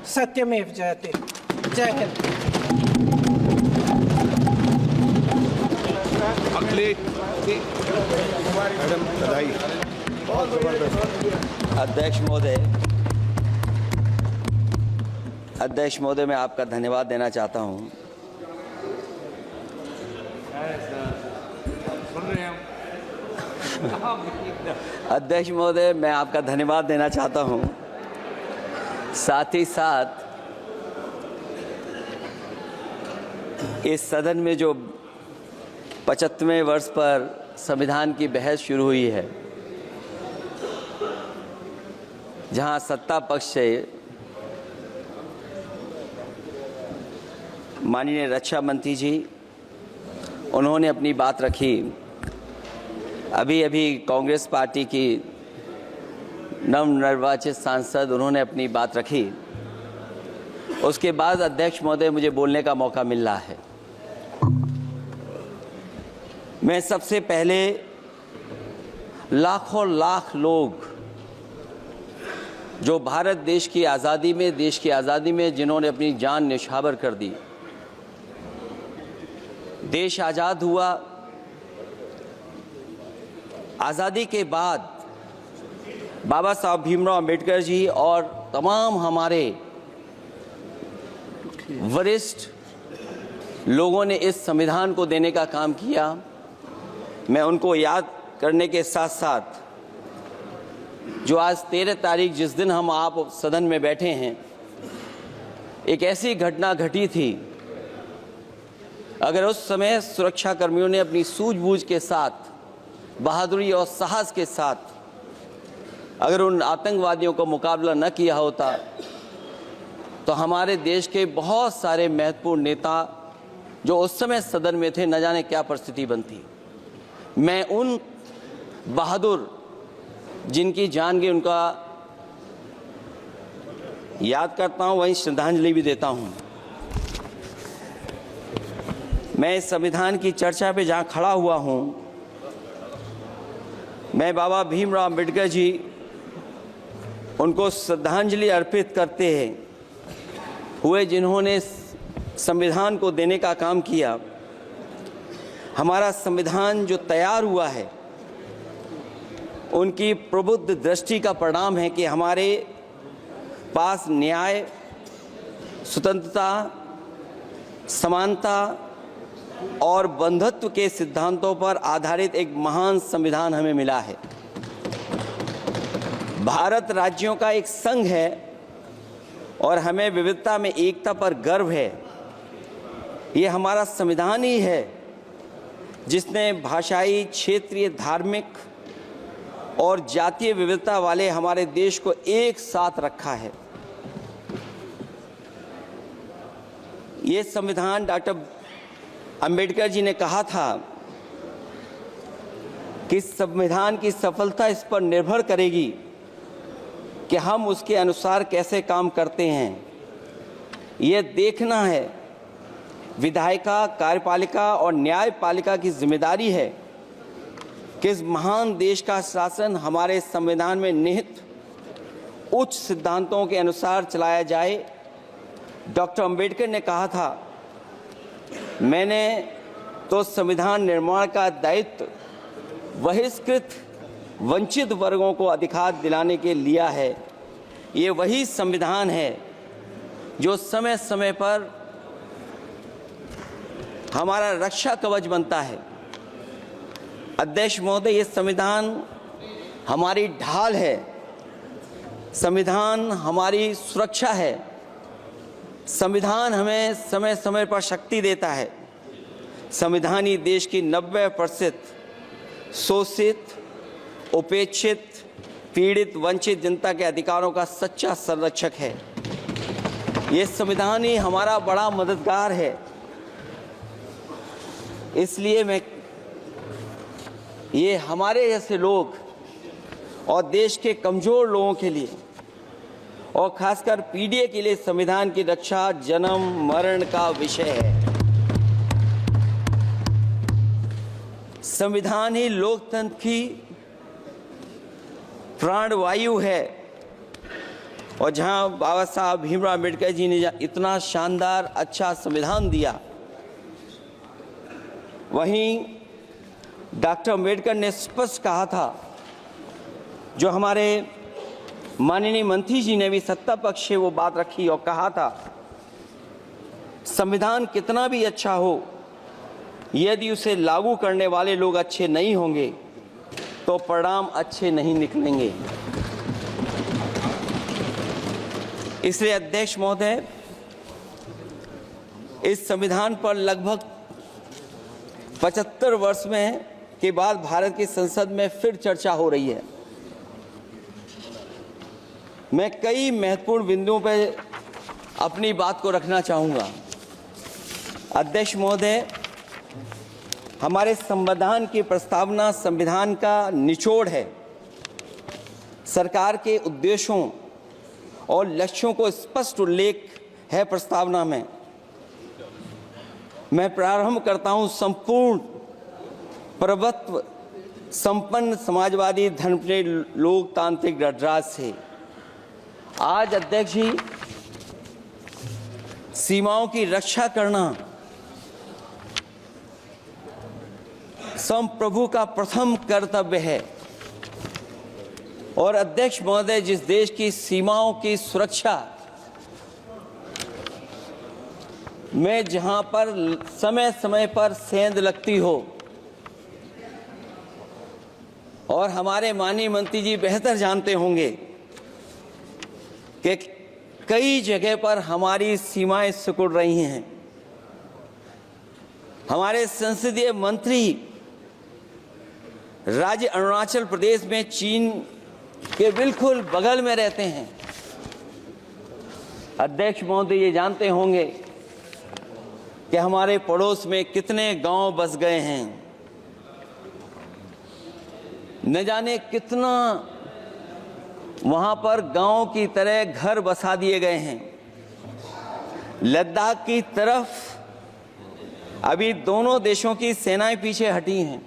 सत्यमेव जयते। जय हिंद। मैडम बधाई, बहुत जबरदस्त। अध्यक्ष महोदय, मैं आपका धन्यवाद देना चाहता हूं। अध्यक्ष महोदय, मैं आपका धन्यवाद देना चाहता हूं। साथ ही साथ इस सदन में जो 75वें वर्ष पर संविधान की बहस शुरू हुई है, जहां सत्ता पक्ष से माननीय रक्षा मंत्री जी उन्होंने अपनी बात रखी। अभी कांग्रेस पार्टी की नवनिर्वाचित सांसद उन्होंने अपनी बात रखी। उसके बाद अध्यक्ष महोदय मुझे बोलने का मौका मिल रहा है। मैं सबसे पहले लाखों लाख लोग जो भारत देश की आज़ादी में जिन्होंने अपनी जान न्यौछावर कर दी, देश आज़ाद हुआ। आज़ादी के बाद बाबा साहब भीमराव अंबेडकर जी और तमाम हमारे वरिष्ठ लोगों ने इस संविधान को देने का काम किया। मैं उनको याद करने के साथ साथ जो आज 13 तारीख जिस दिन हम आप सदन में बैठे हैं, एक ऐसी घटना घटी थी, अगर उस समय सुरक्षा कर्मियों ने अपनी सूझबूझ के साथ, बहादुरी और साहस के साथ अगर उन आतंकवादियों को मुकाबला न किया होता तो हमारे देश के बहुत सारे महत्वपूर्ण नेता जो उस समय सदन में थे, न जाने क्या परिस्थिति बनती। मैं उन बहादुर जिनकी जान गई उनका याद करता हूं, वहीं श्रद्धांजलि भी देता हूं। मैं इस संविधान की चर्चा पे जहां खड़ा हुआ हूं, मैं बाबा भीमराव अंबेडकर जी उनको श्रद्धांजलि अर्पित करते हुए जिन्होंने संविधान को देने का काम किया। हमारा संविधान जो तैयार हुआ है, उनकी प्रबुद्ध दृष्टि का परिणाम है कि हमारे पास न्याय, स्वतंत्रता, समानता और बंधुत्व के सिद्धांतों पर आधारित एक महान संविधान हमें मिला है। भारत राज्यों का एक संघ है और हमें विविधता में एकता पर गर्व है। ये हमारा संविधान ही है जिसने भाषाई, क्षेत्रीय, धार्मिक और जातीय विविधता वाले हमारे देश को एक साथ रखा है। ये संविधान डॉक्टर अंबेडकर जी ने कहा था कि संविधान की सफलता इस पर निर्भर करेगी कि हम उसके अनुसार कैसे काम करते हैं। ये देखना है, विधायिका, कार्यपालिका और न्यायपालिका की जिम्मेदारी है कि इस महान देश का शासन हमारे संविधान में निहित उच्च सिद्धांतों के अनुसार चलाया जाए। डॉक्टर अंबेडकर ने कहा था, मैंने तो संविधान निर्माण का दायित्व बहिष्कृत वंचित वर्गों को अधिकार दिलाने के लिया है। ये वही संविधान है जो समय समय पर हमारा रक्षा कवच बनता है। अध्यक्ष महोदय, ये संविधान हमारी ढाल है, संविधान हमारी सुरक्षा है, संविधान हमें समय समय पर शक्ति देता है। संविधान ही देश की 90% शोषित, उपेक्षित, पीड़ित, वंचित जनता के अधिकारों का सच्चा संरक्षक है। ये संविधान ही हमारा बड़ा मददगार है। इसलिए ये हमारे जैसे लोग और देश के कमज़ोर लोगों के लिए और खासकर पीढ़ी के लिए संविधान की रक्षा जन्म मरण का विषय है। संविधान ही लोकतंत्र की प्राणवायु है। और जहां बाबा साहब भीमराव अम्बेडकर जी ने इतना शानदार अच्छा संविधान दिया, वहीं डॉक्टर अम्बेडकर ने स्पष्ट कहा था, जो हमारे माननीय मंत्री जी ने भी सत्ता पक्ष से वो बात रखी और कहा था, संविधान कितना भी अच्छा हो, यदि उसे लागू करने वाले लोग अच्छे नहीं होंगे तो परिणाम अच्छे नहीं निकलेंगे। इसलिए अध्यक्ष महोदय, इस संविधान पर लगभग 75 वर्ष में के बाद भारत की संसद में फिर चर्चा हो रही है। मैं कई महत्वपूर्ण बिंदुओं पर अपनी बात को रखना चाहूँगा। अध्यक्ष महोदय, हमारे संविधान की प्रस्तावना संविधान का निचोड़ है। सरकार के उद्देश्यों और लक्ष्यों को स्पष्ट उल्लेख है प्रस्तावना में। मैं प्रारंभ करता हूं संपूर्ण प्रभुत्व संपन्न समाजवादी धर्मप्रिय लोकतांत्रिक गणराज्य से। आज अध्यक्ष जी, सीमाओं की रक्षा करना संप्रभु का प्रथम कर्तव्य है। और अध्यक्ष महोदय, जिस देश की सीमाओं की सुरक्षा में जहां पर समय समय पर सेंध लगती हो, और हमारे माननीय मंत्री जी बेहतर जानते होंगे कि कई जगह पर हमारी सीमाएं सिकुड़ रही हैं। हमारे संसदीय मंत्री राज्य अरुणाचल प्रदेश में चीन के बिल्कुल बगल में रहते हैं। अध्यक्ष महोदय ये जानते होंगे कि हमारे पड़ोस में कितने गांव बस गए हैं, न जाने कितना वहां पर गांव की तरह घर बसा दिए गए हैं। लद्दाख की तरफ अभी दोनों देशों की सेनाएं पीछे हटी हैं।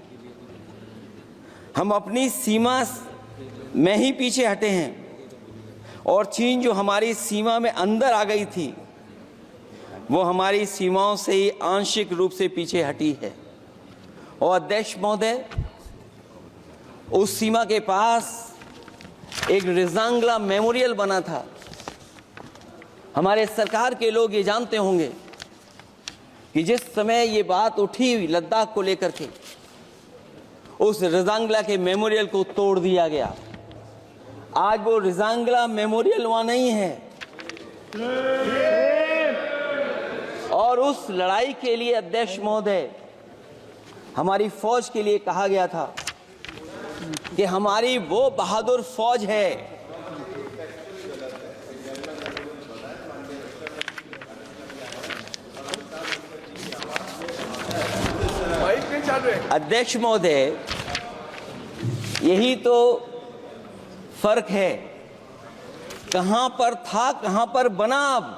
हम अपनी सीमा में ही पीछे हटे हैं, और चीन जो हमारी सीमा में अंदर आ गई थी, वो हमारी सीमाओं से ही आंशिक रूप से पीछे हटी है। और अध्यक्ष महोदय, उस सीमा के पास एक रिजांगला मेमोरियल बना था। हमारे सरकार के लोग ये जानते होंगे कि जिस समय ये बात उठी लद्दाख को लेकर के, उस रिजांगला के मेमोरियल को तोड़ दिया गया। आज वो रिजांगला मेमोरियल वहां नहीं है। और उस लड़ाई के लिए अध्यक्ष महोदय, हमारी फौज के लिए कहा गया था कि हमारी वो बहादुर फौज है अध्यक्ष महोदय, यही तो फर्क है। कहां पर था, कहां पर बना अब।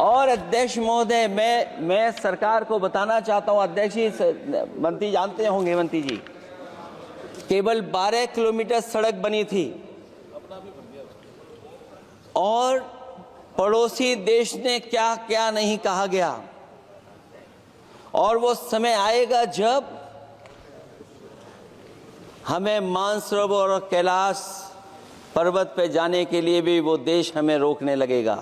और अध्यक्ष महोदय, मैं सरकार को बताना चाहता हूं, अध्यक्ष जी, मंत्री जानते होंगे, मंत्री जी, केवल 12 किलोमीटर सड़क बनी थी, और पड़ोसी देश ने क्या क्या नहीं कहा गया। और वो समय आएगा जब हमें मानसरोवर और कैलाश पर्वत पे जाने के लिए भी वो देश हमें रोकने लगेगा।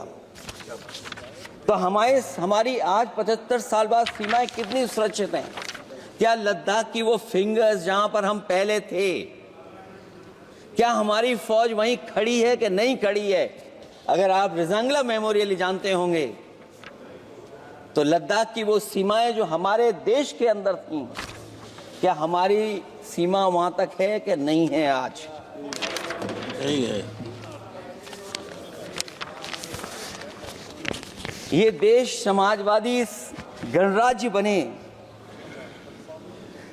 तो हमारी आज 75 साल बाद सीमाएं कितनी सुरक्षित हैं। क्या लद्दाख की वो फिंगर्स जहां पर हम पहले थे, क्या हमारी फौज वहीं खड़ी है कि नहीं खड़ी है? अगर आप रिजांगला मेमोरियल जानते होंगे तो लद्दाख की वो सीमाएं जो हमारे देश के अंदर थी, क्या हमारी सीमा वहां तक है कि नहीं है? आज नहीं है। ये देश समाजवादी गणराज्य बने।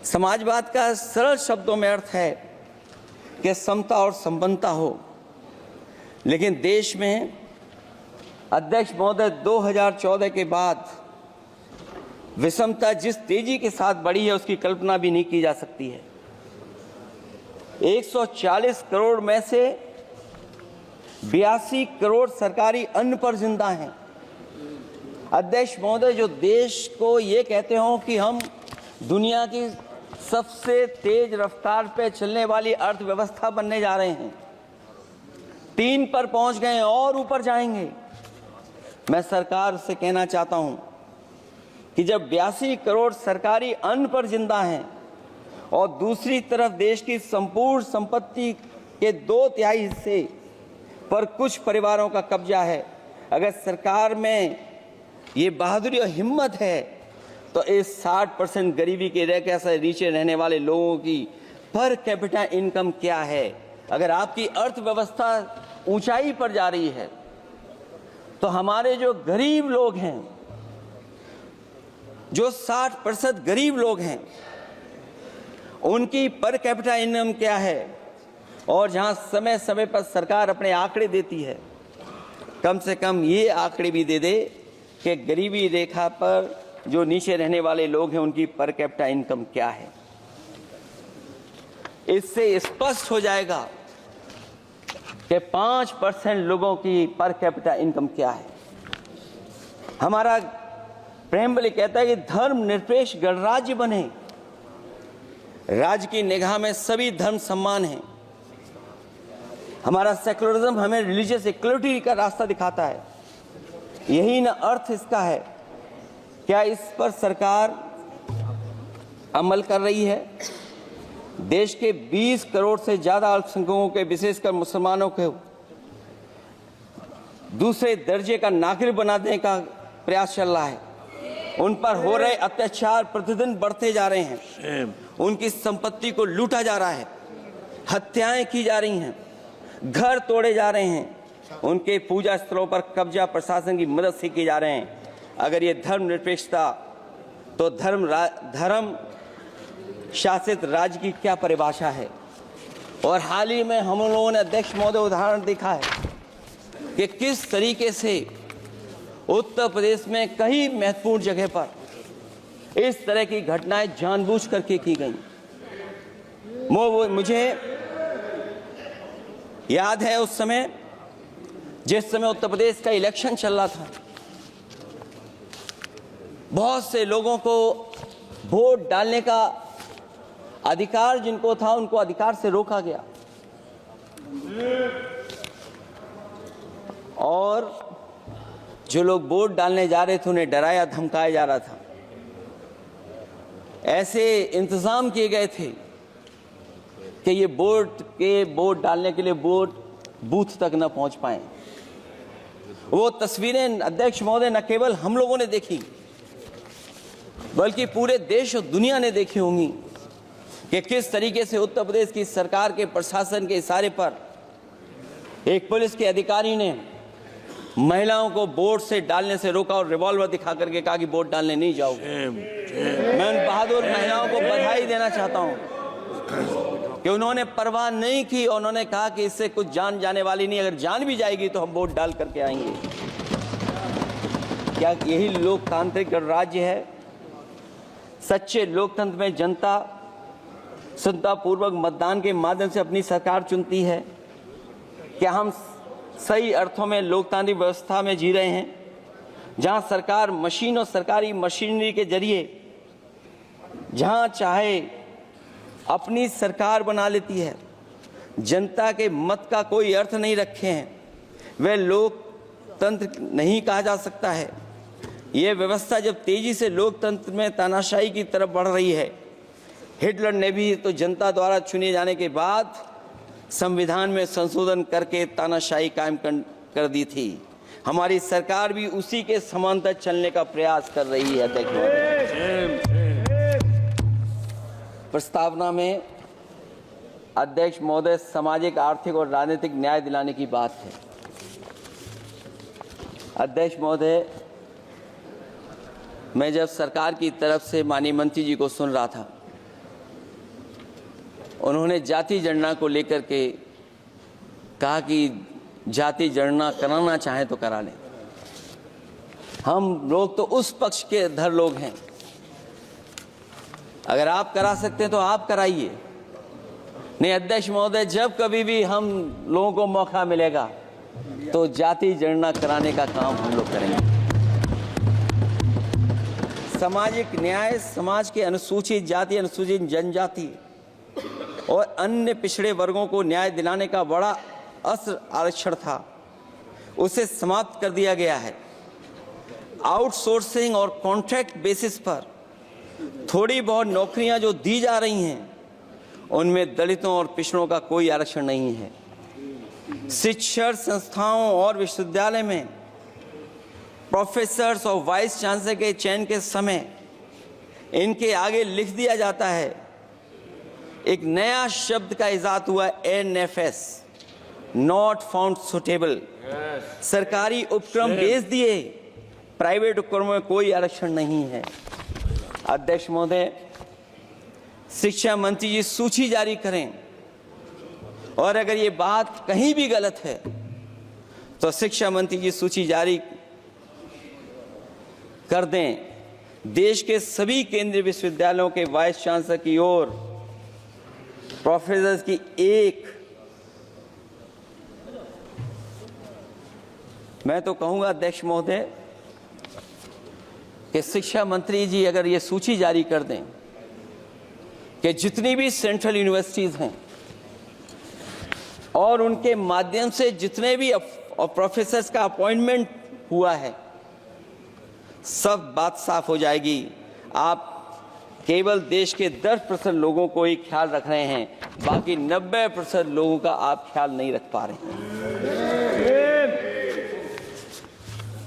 समाजवाद का सरल शब्दों में अर्थ है कि समता और संपन्नता हो। लेकिन देश में अध्यक्ष महोदय 2014 के बाद विषमता जिस तेजी के साथ बढ़ी है उसकी कल्पना भी नहीं की जा सकती है। 140 करोड़ में से 82 करोड़ सरकारी अन्न पर जिंदा हैं। अध्यक्ष महोदय, जो देश को ये कहते हो कि हम दुनिया की सबसे तेज रफ्तार पे चलने वाली अर्थव्यवस्था बनने जा रहे हैं, 3 पर पहुंच गए और ऊपर जाएंगे। मैं सरकार से कहना चाहता हूं कि जब 82 करोड़ सरकारी अन्न पर जिंदा हैं और दूसरी तरफ देश की संपूर्ण संपत्ति के 2/3 हिस्से पर कुछ परिवारों का कब्जा है, अगर सरकार में ये बहादुरी और हिम्मत है तो इस 60% गरीबी के रेखा से नीचे रहने वाले लोगों की पर कैपिटा इनकम क्या है? अगर आपकी अर्थव्यवस्था ऊंचाई पर जा रही है तो हमारे जो गरीब लोग हैं, जो 60% गरीब लोग हैं, उनकी पर कैपिटा इनकम क्या है? और जहां समय समय पर सरकार अपने आंकड़े देती है, कम से कम ये आंकड़े भी दे दे कि गरीबी रेखा पर जो नीचे रहने वाले लोग हैं उनकी पर कैपिटा इनकम क्या है। इससे स्पष्ट हो जाएगा कि 5% लोगों की पर कैपिटा इनकम क्या है। हमारा प्रेमबली कहता है कि धर्म निरपेक्ष गणराज्य बने, राज्य की निगाह में सभी धर्म समान हैं। हमारा सेकुलरिज्म हमें रिलीजियस इक्वलिटी का रास्ता दिखाता है। यही ना अर्थ इसका है। क्या इस पर सरकार अमल कर रही है? देश के 20 करोड़ से ज्यादा अल्पसंख्यकों के, विशेषकर मुसलमानों को दूसरे दर्जे का नागरिक बना देने का प्रयास चल रहा है। उन पर हो रहे अत्याचार प्रतिदिन बढ़ते जा रहे हैं। उनकी संपत्ति को लूटा जा रहा है, हत्याएं की जा रही हैं, घर तोड़े जा रहे हैं, उनके पूजा स्थलों पर कब्जा प्रशासन की मदद से किए जा रहे हैं। अगर ये धर्मनिरपेक्षता, तो धर्म शासित राज्य की क्या परिभाषा है? और हाल ही में हम लोगों ने अध्यक्ष महोदय उदाहरण देखा है कि किस तरीके से उत्तर प्रदेश में कई महत्वपूर्ण जगह पर इस तरह की घटनाएं जानबूझ करके की गई। मुझे याद है उस समय, जिस समय उत्तर प्रदेश का इलेक्शन चल रहा था, बहुत से लोगों को वोट डालने का अधिकार जिनको था, उनको अधिकार से रोका गया और जो लोग वोट डालने जा रहे थे उन्हें डराया धमकाया जा रहा था। ऐसे इंतजाम किए गए थे कि ये वोट डालने के लिए वोट बूथ तक न पहुंच पाए। वो तस्वीरें अध्यक्ष महोदय न केवल हम लोगों ने देखी, बल्कि पूरे देश और दुनिया ने देखी होंगी कि किस तरीके से उत्तर प्रदेश की सरकार के प्रशासन के इशारे पर एक पुलिस के अधिकारी ने महिलाओं को वोट से डालने से रोका और रिवॉल्वर दिखा करके कहा कि वोट डालने नहीं जाओगे। मैं उन बहादुर महिलाओं को बधाई देना चाहता हूं कि उन्होंने परवाह नहीं की और उन्होंने कहा कि इससे कुछ जान जाने वाली नहीं, अगर जान भी जाएगी तो हम वोट डाल करके आएंगे। क्या यही लोकतांत्रिक गणराज्य है? सच्चे लोकतंत्र में जनता श्रद्धापूर्वक मतदान के माध्यम से अपनी सरकार चुनती है। क्या हम सही अर्थों में लोकतांत्रिक व्यवस्था में जी रहे हैं, जहां सरकार मशीन और सरकारी मशीनरी के जरिए जहां चाहे अपनी सरकार बना लेती है, जनता के मत का कोई अर्थ नहीं रखे हैं, वह लोकतंत्र नहीं कहा जा सकता है। यह व्यवस्था जब तेजी से लोकतंत्र में तानाशाही की तरफ बढ़ रही है, हिटलर ने भी तो जनता द्वारा चुने जाने के बाद संविधान में संशोधन करके तानाशाही कायम कर दी थी। हमारी सरकार भी उसी के समांतर चलने का प्रयास कर रही है। प्रस्तावना में अध्यक्ष महोदय सामाजिक, आर्थिक और राजनीतिक न्याय दिलाने की बात है। अध्यक्ष महोदय, मैं जब सरकार की तरफ से माननीय मंत्री जी को सुन रहा था, उन्होंने जाति जनगणना को लेकर के कहा कि जाति जनगणना कराना चाहें तो करा लें। हम लोग तो उस पक्ष के धर लोग हैं, अगर आप करा सकते हैं तो आप कराइए। नहीं अध्यक्ष महोदय, जब कभी भी हम लोगों को मौका मिलेगा तो जाति जनगणना कराने का काम हम लोग करेंगे। सामाजिक न्याय समाज के अनुसूचित जाति, अनुसूचित जनजाति और अन्य पिछड़े वर्गों को न्याय दिलाने का बड़ा असर आरक्षण था, उसे समाप्त कर दिया गया है। आउटसोर्सिंग और कॉन्ट्रैक्ट बेसिस पर थोड़ी बहुत नौकरियां जो दी जा रही हैं, उनमें दलितों और पिछड़ों का कोई आरक्षण नहीं है। शिक्षण संस्थाओं और विश्वविद्यालय में प्रोफेसर्स और वाइस चांसलर के चयन के समय इनके आगे लिख दिया जाता है, एक नया शब्द का इजाद हुआ, NFS, नॉट फाउंड सुटेबल। सरकारी उपक्रम भेज दिए, प्राइवेट उपक्रमों में कोई आरक्षण नहीं है। अध्यक्ष महोदय, शिक्षा मंत्री जी सूची जारी करें, और अगर ये बात कहीं भी गलत है तो शिक्षा मंत्री जी सूची जारी कर दें। देश के सभी केंद्रीय विश्वविद्यालयों के वाइस चांसलर की ओर प्रोफेसर्स की एक, मैं तो कहूंगा अध्यक्ष महोदय कि शिक्षा मंत्री जी अगर ये सूची जारी कर दें कि जितनी भी सेंट्रल यूनिवर्सिटीज हैं और उनके माध्यम से जितने भी प्रोफेसर्स का अपॉइंटमेंट हुआ है, सब बात साफ हो जाएगी। आप केवल देश के 10% लोगों को ही ख्याल रख रहे हैं, बाकी 90% लोगों का आप ख्याल नहीं रख पा रहे हैं।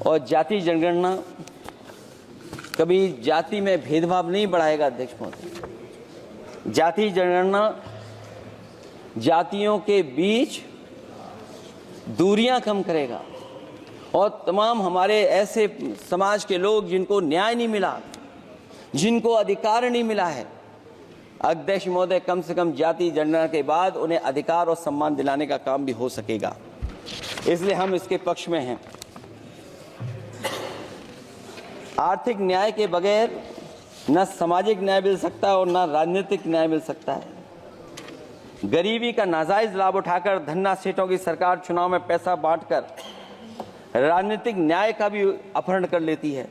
और जाति जनगणना कभी जाति में भेदभाव नहीं बढ़ाएगा अध्यक्ष महोदय। जाति जनगणना जातियों के बीच दूरियां कम करेगा और तमाम हमारे ऐसे समाज के लोग जिनको न्याय नहीं मिला, जिनको अधिकार नहीं मिला है, अध्यक्ष महोदय कम से कम जाति जनगणना के बाद उन्हें अधिकार और सम्मान दिलाने का काम भी हो सकेगा। इसलिए हम इसके पक्ष में हैं। आर्थिक न्याय के बगैर न सामाजिक न्याय मिल सकता है और न राजनीतिक न्याय मिल सकता है। गरीबी का नाजायज लाभ उठाकर धन्ना सेठों की सरकार चुनाव में पैसा बांटकर राजनीतिक न्याय का भी अपहरण कर लेती है।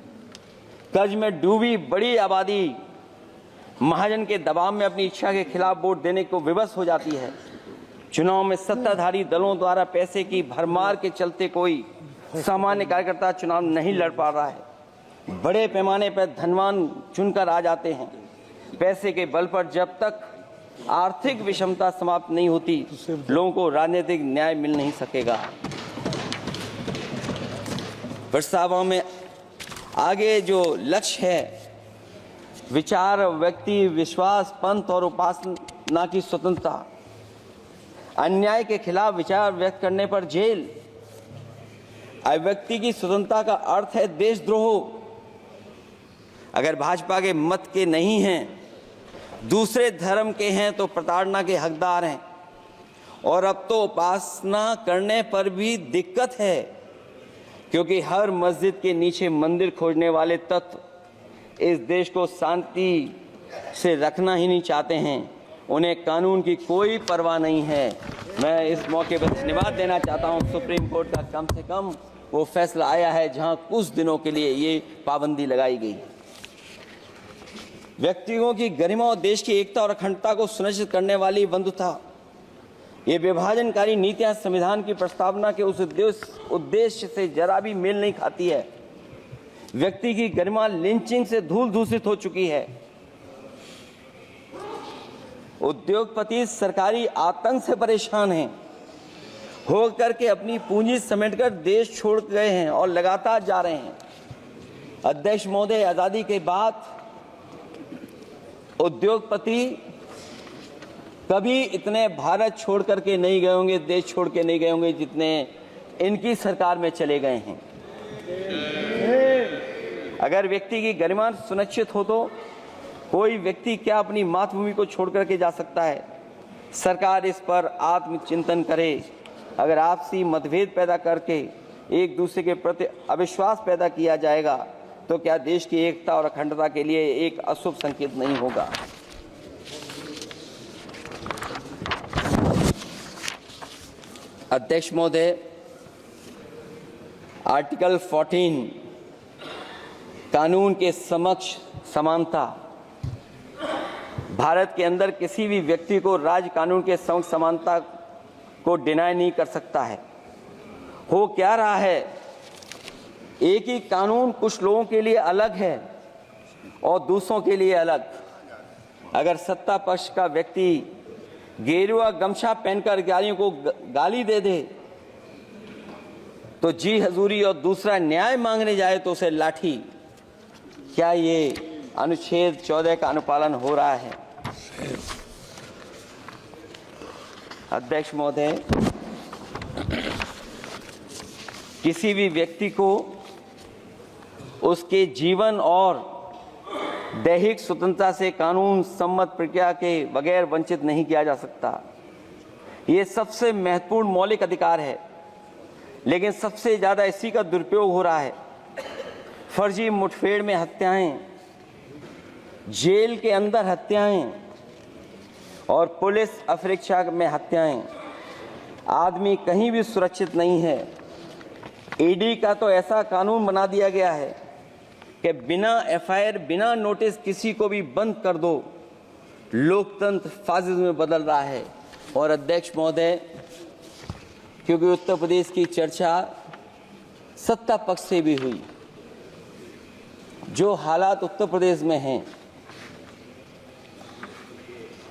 कर्ज में डूबी बड़ी आबादी महाजन के दबाव में अपनी इच्छा के खिलाफ वोट देने को विवश हो जाती है। चुनाव में सत्ताधारी दलों द्वारा पैसे की भरमार के चलते कोई सामान्य कार्यकर्ता चुनाव नहीं लड़ पा रहा है। बड़े पैमाने पर धनवान चुनकर आ जाते हैं। पैसे के बल पर जब तक आर्थिक विषमता समाप्त नहीं होती, लोगों को राजनीतिक न्याय मिल नहीं सकेगा। प्रस्तावों में आगे जो लक्ष्य है, विचार, व्यक्ति, विश्वास, पंथ और उपासना की स्वतंत्रता, अन्याय के खिलाफ विचार व्यक्त करने पर जेल, अभिव्यक्ति की स्वतंत्रता का अर्थ है देशद्रोह। अगर भाजपा के मत के नहीं हैं, दूसरे धर्म के हैं तो प्रताड़ना के हकदार हैं। और अब तो उपासना करने पर भी दिक्कत है, क्योंकि हर मस्जिद के नीचे मंदिर खोजने वाले तत्व इस देश को शांति से रखना ही नहीं चाहते हैं। उन्हें कानून की कोई परवाह नहीं है। मैं इस मौके पर धन्यवाद देना चाहता हूं। सुप्रीम कोर्ट का कम से कम वो फैसला आया है जहां कुछ दिनों के लिए ये पाबंदी लगाई गई। व्यक्तियों की गरिमा और देश की एकता और अखंडता को सुनिश्चित करने वाली बंधुता, ये विभाजनकारी नीतियां संविधान की प्रस्तावना के उस उद्देश्य से जरा भी मेल नहीं खाती है। व्यक्ति की गरिमा लिंचिंग से धूल दूषित हो चुकी है। उद्योगपति सरकारी आतंक से परेशान हैं, होकर के अपनी पूंजी समेटकर देश छोड़ गए हैं और लगातार जा रहे हैं। अध्यक्ष महोदय, आजादी के बाद उद्योगपति कभी इतने भारत छोड़ करके नहीं गए होंगे, देश छोड़ के नहीं गए होंगे जितने इनकी सरकार में चले गए हैं। अगर व्यक्ति की गरिमा सुनिश्चित हो तो कोई व्यक्ति क्या अपनी मातृभूमि को छोड़ करके जा सकता है। सरकार इस पर आत्मचिंतन करे। अगर आपसी मतभेद पैदा करके एक दूसरे के प्रति अविश्वास पैदा किया जाएगा तो क्या देश की एकता और अखंडता के लिए एक अशुभ संकेत नहीं होगा। अध्यक्ष महोदय, आर्टिकल 14 कानून के समक्ष समानता। भारत के अंदर किसी भी व्यक्ति को राज्य कानून के समक्ष समानता को डिनाई नहीं कर सकता है। हो क्या रहा है, एक ही कानून कुछ लोगों के लिए अलग है और दूसरों के लिए अलग। अगर सत्ता पक्ष का व्यक्ति गेरुआ गमछा पहनकर गालियों को गाली दे दे तो जी हजूरी और दूसरा न्याय मांगने जाए तो उसे लाठी। क्या ये अनुच्छेद 14 का अनुपालन हो रहा है? अध्यक्ष महोदय, किसी भी व्यक्ति को उसके जीवन और दैहिक स्वतंत्रता से कानून सम्मत प्रक्रिया के बगैर वंचित नहीं किया जा सकता। ये सबसे महत्वपूर्ण मौलिक अधिकार है, लेकिन सबसे ज़्यादा इसी का दुरुपयोग हो रहा है। फर्जी मुठभेड़ में हत्याएं, जेल के अंदर हत्याएं और पुलिस अफरीक्षा में हत्याएं। आदमी कहीं भी सुरक्षित नहीं है। ईडी का तो ऐसा कानून बना दिया गया है कि बिना एफआईआर, बिना नोटिस किसी को भी बंद कर दो। लोकतंत्र फासिज्म में बदल रहा है। और अध्यक्ष महोदय, क्योंकि उत्तर प्रदेश की चर्चा सत्ता पक्ष से भी हुई, जो हालात उत्तर प्रदेश में हैं,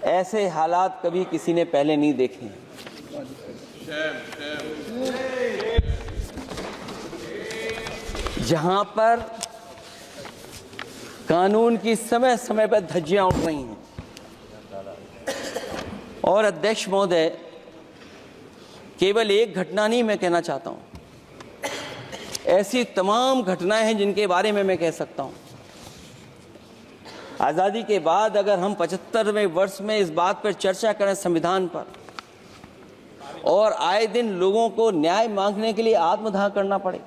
ऐसे हालात कभी किसी ने पहले नहीं देखे। जहां पर कानून की समय समय पर धज्जियां उड़ रही हैं। और अध्यक्ष महोदय, केवल एक घटना नहीं मैं कहना चाहता हूं, ऐसी तमाम घटनाएं हैं जिनके बारे में मैं कह सकता हूं। आज़ादी के बाद अगर हम 75वें वर्ष में इस बात पर चर्चा करें संविधान पर, और आए दिन लोगों को न्याय मांगने के लिए आत्मदाह करना पड़े,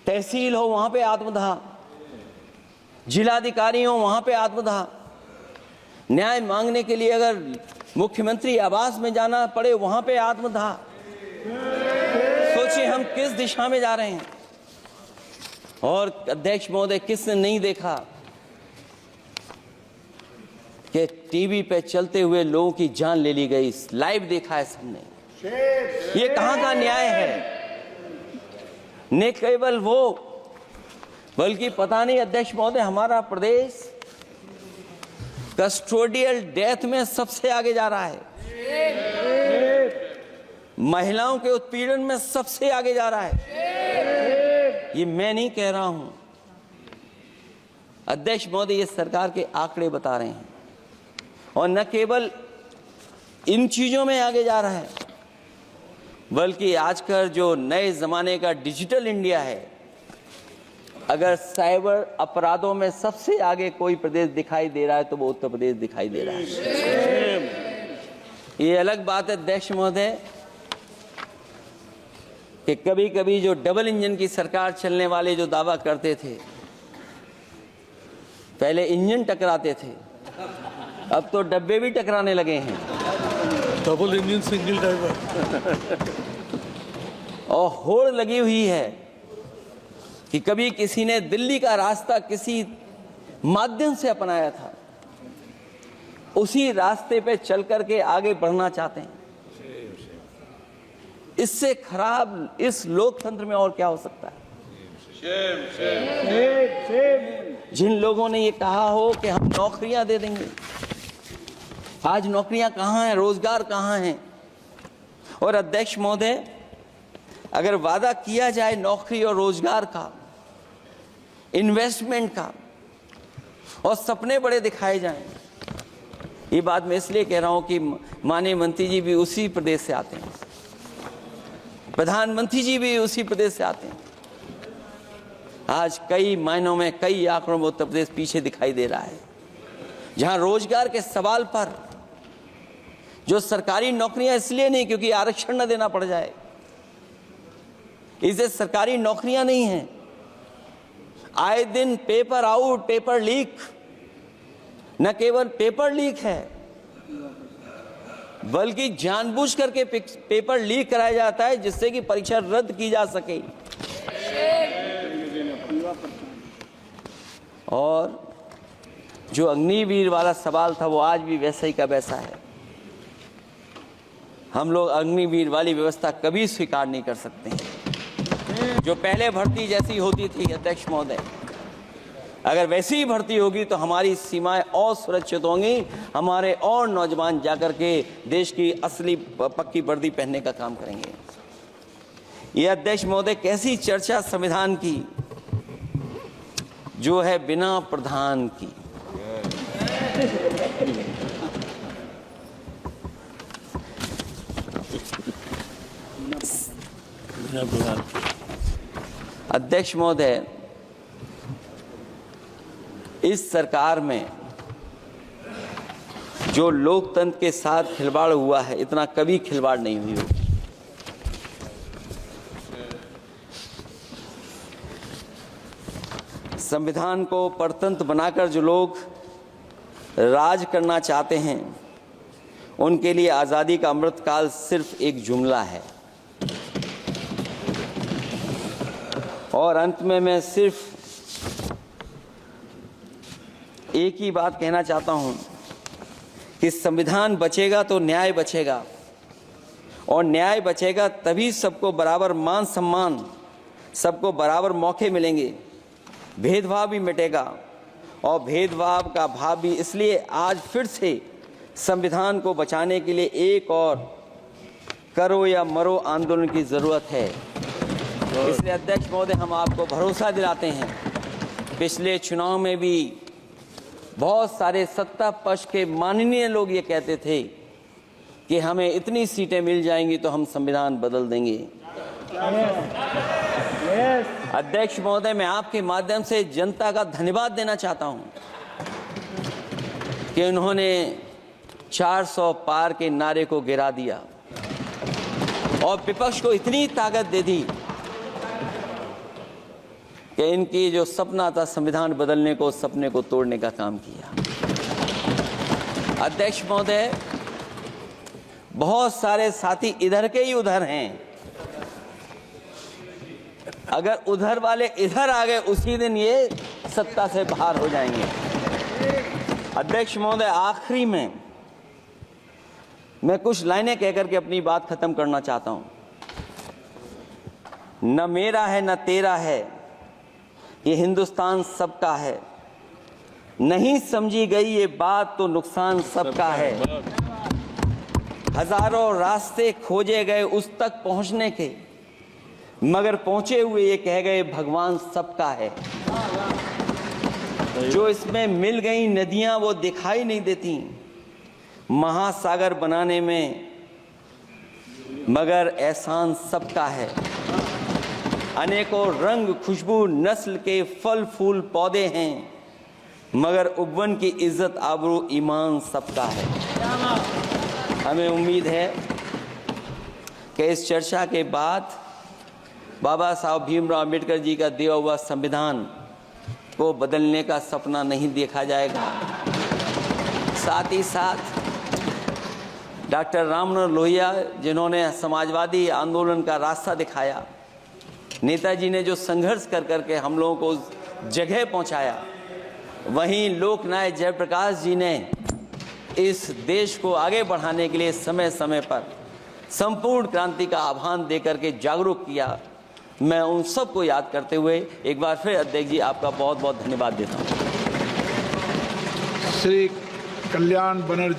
तहसील हो वहां पे आत्मदाह, जिलाधिकारी हो वहां पे आत्मदाह, न्याय मांगने के लिए अगर मुख्यमंत्री आवास में जाना पड़े वहां पे आत्मदाह। सोचिए हम किस दिशा में जा रहे हैं। और अध्यक्ष महोदय, किसने नहीं देखा कि टीवी पे चलते हुए लोगों की जान ले ली गई? लाइव देखा है सबने। ये कहां का न्याय है? न केवल वो, बल्कि पता नहीं अध्यक्ष महोदय, हमारा प्रदेश कस्टोडियल डेथ में सबसे आगे जा रहा है, महिलाओं के उत्पीड़न में सबसे आगे जा रहा है। ये मैं नहीं कह रहा हूं, अध्यक्ष महोदय, ये सरकार के आंकड़े बता रहे हैं। और न केवल इन चीजों में आगे जा रहा है, बल्कि आजकल जो नए जमाने का डिजिटल इंडिया है, अगर साइबर अपराधों में सबसे आगे कोई प्रदेश दिखाई दे रहा है तो वो उत्तर प्रदेश दिखाई दे रहा है। ये अलग बात है अध्यक्ष महोदय कि कभी कभी जो डबल इंजन की सरकार चलने वाले जो दावा करते थे, पहले इंजन टकराते थे, अब तो डब्बे भी टकराने लगे हैं। Double engine single driver. और होड़ लगी हुई है कि कभी किसी ने दिल्ली का रास्ता किसी माध्यम से अपनाया था, उसी रास्ते पे चल करके आगे बढ़ना चाहते हैं। इससे खराब इस लोकतंत्र में और क्या हो सकता है? जिन लोगों ने ये कहा हो कि हम नौकरियां दे देंगे, आज नौकरियां कहां हैं? रोजगार कहां है? और अध्यक्ष महोदय, अगर वादा किया जाए नौकरी और रोजगार का, इन्वेस्टमेंट का, और सपने बड़े दिखाए जाएं, ये बात मैं इसलिए कह रहा हूं कि माननीय मंत्री जी भी उसी प्रदेश से आते हैं, प्रधानमंत्री जी भी उसी प्रदेश से आते हैं। आज कई मायनों में, कई आंकड़ों में उत्तर प्रदेश पीछे दिखाई दे रहा है। जहां रोजगार के सवाल पर, जो सरकारी नौकरियां इसलिए नहीं क्योंकि आरक्षण न देना पड़ जाए, इसे सरकारी नौकरियां नहीं हैं। आए दिन पेपर आउट, पेपर लीक, न केवल पेपर लीक है, बल्कि जानबूझ करके पेपर लीक कराया जाता है जिससे कि परीक्षा रद्द की जा सके। और जो अग्निवीर वाला सवाल था वो आज भी वैसा ही का वैसा है। हम लोग अग्निवीर वाली व्यवस्था कभी स्वीकार नहीं कर सकते हैं। जो पहले भर्ती जैसी होती थी अध्यक्ष महोदय, अगर वैसी ही भर्ती होगी तो हमारी सीमाएं और सुरक्षित होंगी, हमारे और नौजवान जाकर के देश की असली पक्की वर्दी पहनने का काम करेंगे। ये अध्यक्ष महोदय कैसी चर्चा संविधान की जो है बिना प्रधान की। अध्यक्ष महोदय, इस सरकार में जो लोकतंत्र के साथ खिलवाड़ हुआ है, इतना कभी खिलवाड़ नहीं हुई होगी। संविधान को परतंत्र बनाकर जो लोग राज करना चाहते हैं, उनके लिए आज़ादी का अमृतकाल सिर्फ एक जुमला है। और अंत में मैं सिर्फ एक ही बात कहना चाहता हूं कि संविधान बचेगा तो न्याय बचेगा, और न्याय बचेगा तभी सबको बराबर मान सम्मान, सबको बराबर मौके मिलेंगे, भेदभाव भी मिटेगा। और भेदभाव का भाव भी इसलिए आज फिर से संविधान को बचाने के लिए एक और करो या मरो आंदोलन की ज़रूरत है। इसलिए अध्यक्ष महोदय, हम आपको भरोसा दिलाते हैं, पिछले चुनाव में भी बहुत सारे सत्ता पक्ष के माननीय लोग ये कहते थे कि हमें इतनी सीटें मिल जाएंगी तो हम संविधान बदल देंगे। अध्यक्ष महोदय, मैं आपके माध्यम से जनता का धन्यवाद देना चाहता हूं कि उन्होंने 400 पार के नारे को गिरा दिया और विपक्ष को इतनी ताकत दे दी कि इनकी जो सपना था संविधान बदलने को, उस सपने को तोड़ने का काम किया। अध्यक्ष महोदय, बहुत सारे साथी इधर के ही उधर हैं, अगर उधर वाले इधर आ गए उसी दिन ये सत्ता से बाहर हो जाएंगे। अध्यक्ष महोदय, आखिरी में मैं कुछ लाइनें कहकर के अपनी बात खत्म करना चाहता हूं। न मेरा है न तेरा है, ये हिंदुस्तान सबका है, नहीं समझी गई ये बात तो नुकसान सबका है। हजारों रास्ते खोजे गए उस तक पहुंचने के, मगर पहुंचे हुए ये कह गए भगवान सबका है। जो इसमें मिल गई नदियां वो दिखाई नहीं देती महासागर बनाने में, मगर एहसान सबका है। अनेकों रंग खुशबू नस्ल के फल फूल पौधे हैं, मगर उपवन की इज्जत आबरू ईमान सबका है। हमें उम्मीद है कि इस चर्चा के बाद बाबा साहब भीमराव अम्बेडकर जी का दिया हुआ संविधान को बदलने का सपना नहीं देखा जाएगा। साथ ही साथ डॉक्टर राममनोहर लोहिया, जिन्होंने समाजवादी आंदोलन का रास्ता दिखाया, नेताजी ने जो संघर्ष कर करके हम लोगों को उस जगह पहुंचाया, वहीं लोकनायक जयप्रकाश जी ने इस देश को आगे बढ़ाने के लिए समय समय पर संपूर्ण क्रांति का आह्वान देकर के जागरूक किया। मैं उन सबको याद करते हुए एक बार फिर अध्यक्ष जी आपका बहुत बहुत धन्यवाद देता हूँ। श्री कल्याण बनर्जी।